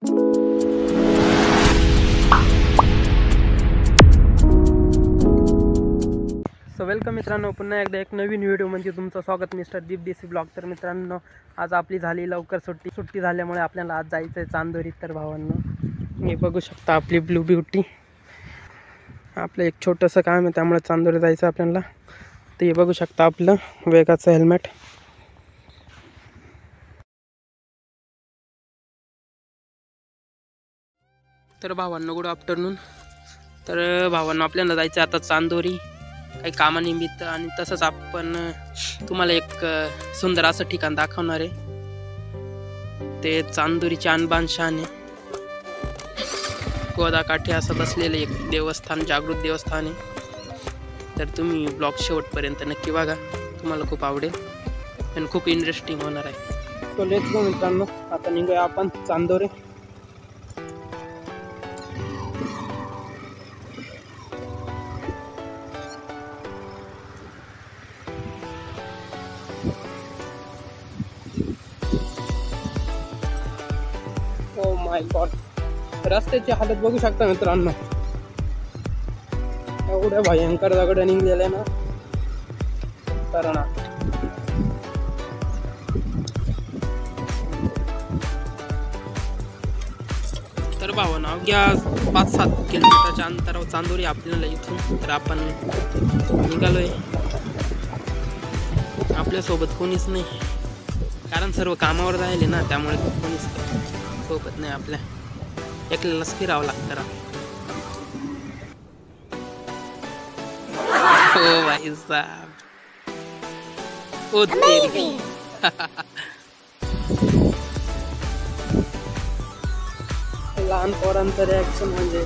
So welcome मित्रांनो, पुन्हा एकदा एक नवीन व्हिडिओमध्ये तुमचं स्वागत. मिस्टर दीप DC ब्लॉग. तर मित्रांनो, आज आपली झाली लवकर सुट्टी झाल्यामुळे आपल्याला आज जायचं आहे चांदोरी. तर भावांनो, हे बघू शकता आपली ब्लू ब्युटी. आपलं एक छोटंसं काम आहे, त्यामुळे चांदोरी जायचं आपल्याला. ते बघू शकता आपलं वेगाचं हेल्मेट. तर भावांनो, गुड आफ्टरनून. तर भावांनो, आपल्याला जायचं आता चांदोरी काही कामानिमित्त. आणि तसंच आपण तुम्हाला एक सुंदर असं ठिकाण दाखवणार आहे. ते चांदोरीचे आणबान शान आहे. गोदाकाठी असं बसलेलं एक देवस्थान, जागृत देवस्थान आहे. तर तुम्ही ब्लॉग शेवटपर्यंत नक्की बघा, तुम्हाला खूप आवडेल आणि खूप इंटरेस्टिंग होणार आहे. तो लेट्स गो मित्रांनो, आता निघूया आपण चांदोरी. ओ माय गॉड, रस्त्याची हालत बघू शकता मित्रांनो. एवढ्या भयंकर दगड निघलेले ना, तर ना. तर भावांनो, अवघ्या 5-7 किलोमीटरच्या अंतरावर चांदोरी आपल्याला इथून. तर आपण निघालोय. आपल्यासोबत कोणीच नाही, कारण सर्व कामावर जायले ना, त्यामुळे कोणीच सोबत नाही. आपल्या एकल्यालाच फिरावं लागतं. ओ भाई साहब, ओ तेरी. लहान पोरांचं रिॲक्शन म्हणजे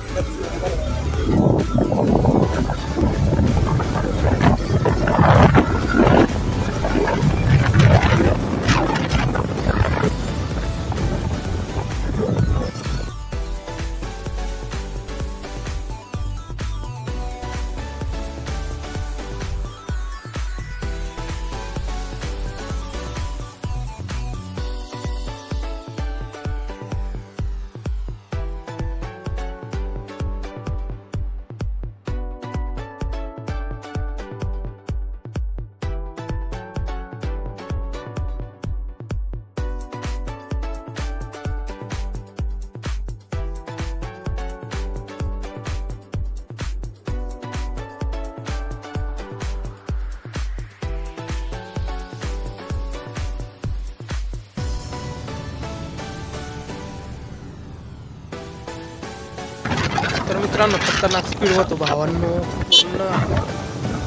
तर मित्रांनो, खतरनाक स्पीड होतो भावांनो. पूर्ण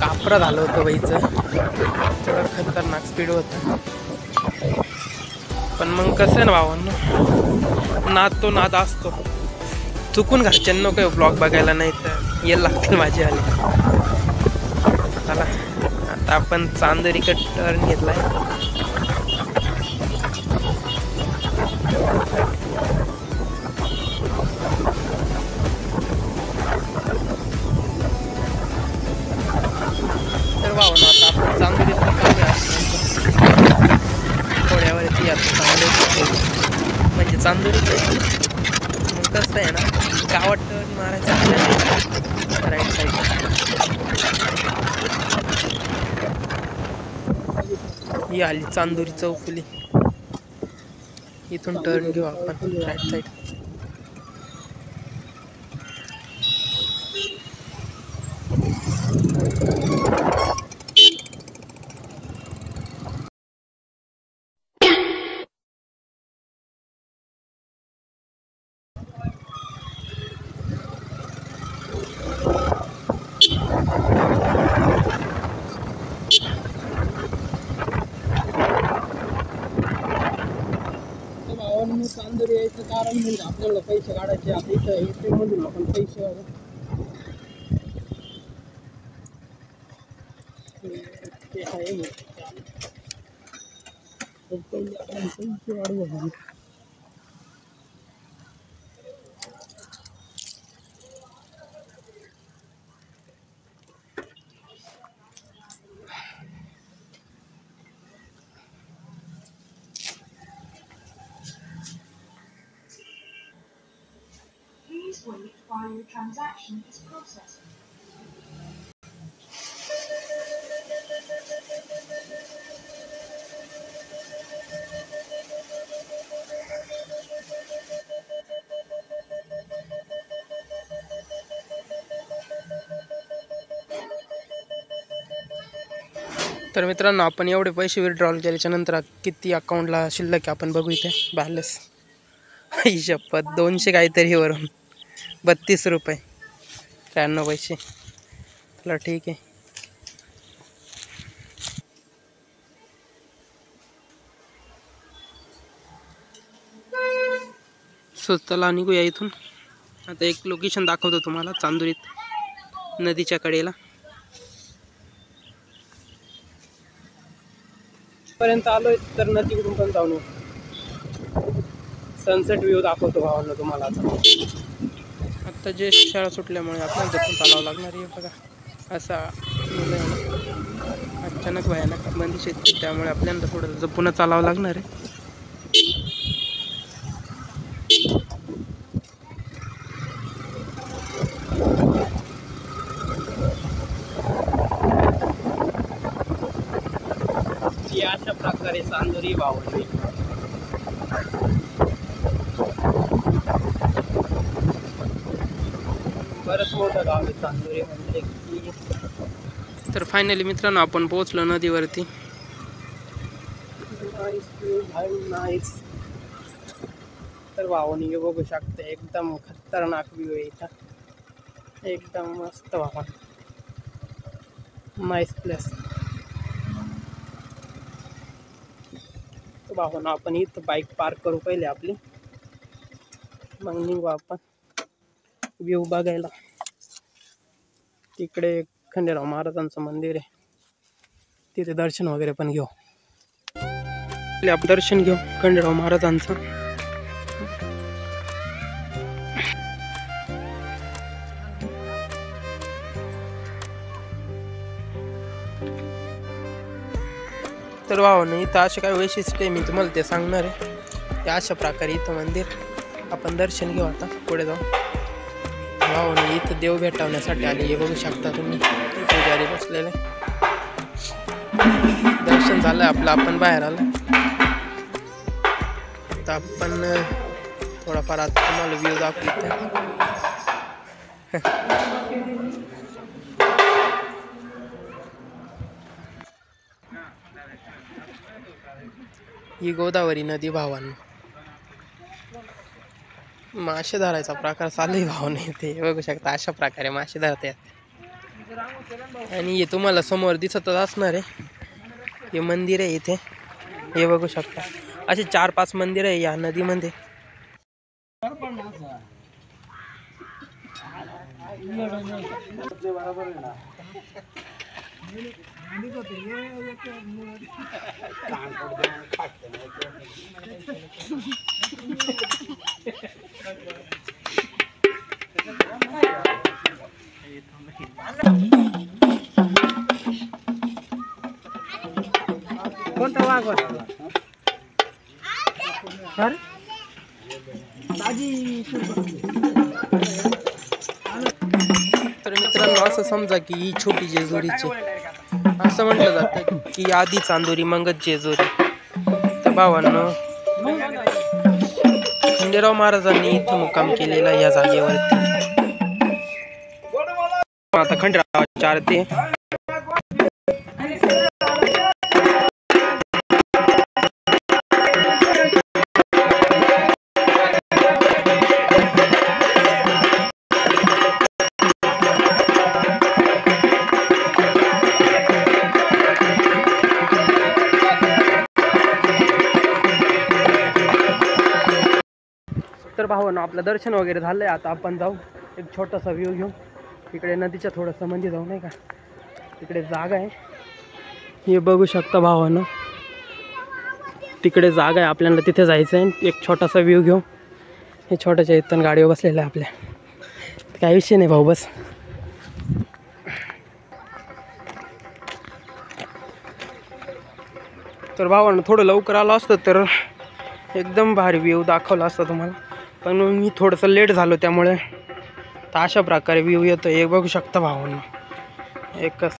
कापरा झालं होतं बाईचं, तेवढं खतरनाक स्पीड होतं. पण मग कसं आहे ना भावांनो, नाद तो नाद असतो. चुकून घरच्यांना काही ब्लॉग बघायला नाही तर यायला लागतील माझी आली. चला, आता आपण चांदोरीकडे टर्न घेतलाय. तर भावांनो, आता आपण चांदोरीत थोड्यावरती आता चांदोरी म्हणजे चांदोरीत मग कसं आहे ना, गावात टर्न मारायचं आपल्याला राईट साईड. ही आली चांदोरी चौफुली, इथून टर्न घेऊ आपण राईट साईड. चांदोरी यायचं कारण म्हणजे आपल्याला पैसे काढायचे. आता इथं ATM मधून आपण पैसे ते आहे पैसे वाढवू. Please wait while your transaction is processing. तर मित्रांनो, आपण एवढे पैसे विड्रॉल केल्याच्या नंतर किती अकाउंटला शिल्लक आपण बघू इथे बॅलन्स. हिशोबात 200 काहीतरी वरून 32 रुपये 93 पैसे. चला ठीक आहे. सो चला निघूया इथून. आता एक लोकेशन दाखवतो तुम्हाला चांदोरीत नदीच्या कडेला. पर्यंत आलोय तर नदीकडून पण जाऊन सनसेट व्ह्यू दाखवतो भावांना तुम्हाला. आता जे शाळा सुटल्यामुळे आपल्याला जपून चालावं लागणार आहे. बघा असा अचानक भयानक बंदिश येते, त्यामुळे आपल्याला थोडं जपून चालावं लागणार आहे. अशा प्रकारे चांदोरी वावरली. बरंच मोठं गाव आहे चांदोरी म्हणजे की. तर फायनली मित्रांनो आपण पोहोचलो नदीवरती. नाईस. तर वाहून बघू शकते, एकदम खतरनाक व्ह्यू आहे इथं. एकदम मस्त वाहन. Nice place. भावना आपण इथं बाईक पार्क करू पहिले आपली, मग निघू आपण व्ह्यू बघायला. तिकडे खंडेराव महाराजांचं मंदिर आहे, तिथे दर्शन वगैरे पण घेऊ. आपण दर्शन घेऊ खंडेराव महाराजांचं. तर वाहन इथं असे काय वैशिष्ट्य आहे मी तुम्हाला ते सांगणार आहे. ते अशा प्रकारे इथं मंदिर. आपण दर्शन घेऊ आता पुढे जाऊ. वाहन इथं देव भेटवण्यासाठी आले, हे बघू शकता तुम्ही पुजारी बसलेले. दर्शन झालं आपलं, आपण बाहेर आलो. आता आपण थोडाफार आता तुम्हाला व्ह्यू दाखवतो. ही गोदावरी नदी भावांनो. मासे धरायचा प्रकार चालू भावने ते बघू शकता. अशा प्रकारे मासे धरतात. आणि हे तुम्हाला समोर दिसतच असणार आहे, हे मंदिर आहे इथे. हे बघू शकता असे 4-5 मंदिर आहे या नदीमध्ये. कोणता वाघ होता सर? तर मित्रांनो असं समजा की ही छोटी जेजुरीची, असं म्हटलं जातं की आधी चांदोरी मगच जेजुरी. तर भावांनो खंडेराव महाराजांनी इथं मुक्काम केलेला या जागेवरती. आता खंडेरावाची आरती. तर भावांनो आपलं दर्शन वगैरे झालंय. आता आपण जाऊ एक छोटासा व्ह्यू घेऊ. इकडे नदीच्या थोडंसं मध्ये जाऊ नाही का, तिकडे जागा आहे. हे बघू शकता भावांनो, तिकडे जागा आहे. आपल्याला तिथे जायचं आहे. एक छोटासा व्ह्यू घेऊ. हे छोट्याच्या इथून गाडीवर बसलेलं आहे आपल्या. काही विषय नाही भाऊ, बस. तर भावांनो थोडं लवकर आलं असतं तर एकदम भारी व्ह्यू दाखवला असता तुम्हाला, पण मी थोडंसं लेट झालो त्यामुळे तर अशा प्रकारे व्ह्यू येतो हे बघू शकता भावांनो. एकच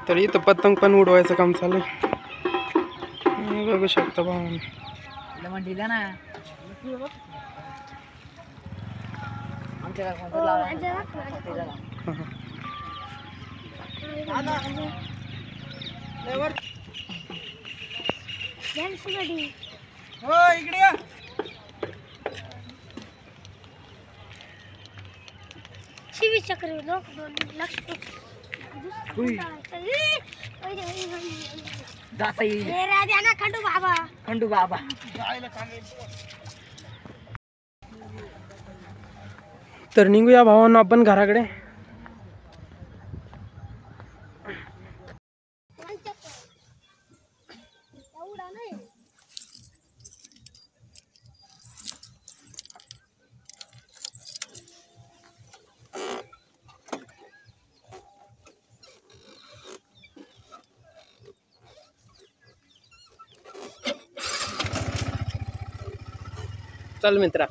तर इथं पतंग पण उडवायचं काम चालू आहे. हे बघू शकता भावांनो. शिवचक्र लोक 2 लक्ष खंडू बाबा तर निघूया भावांनो आपण घराकडे. चल मित्रा.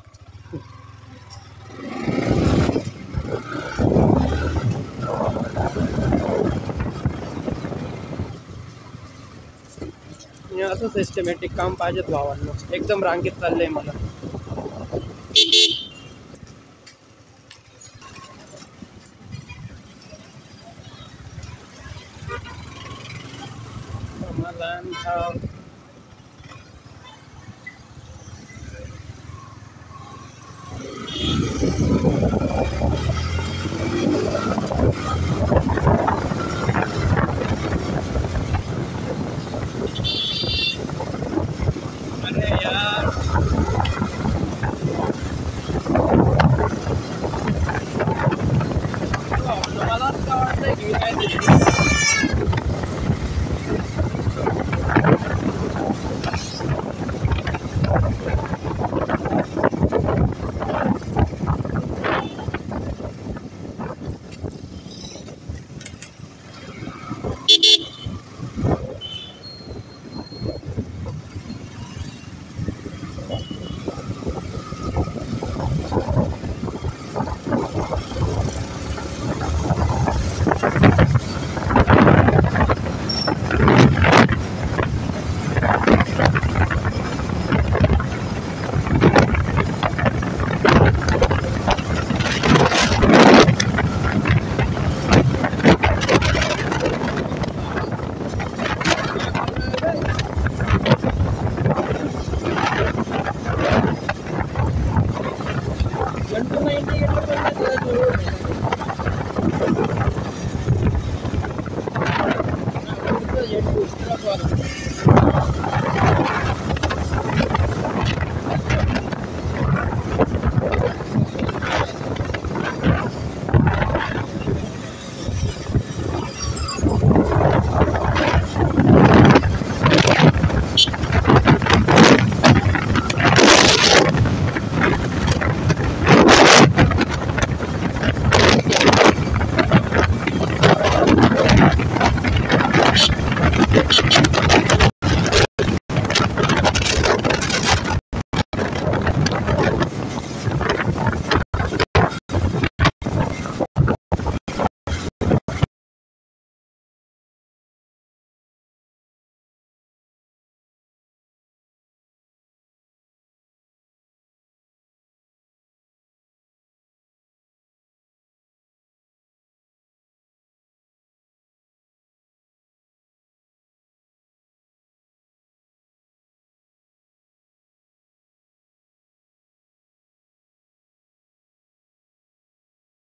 असं सिस्टमॅटिक काम पाहिजेत भावांनो. एकदम रांगेत चाललंय मला.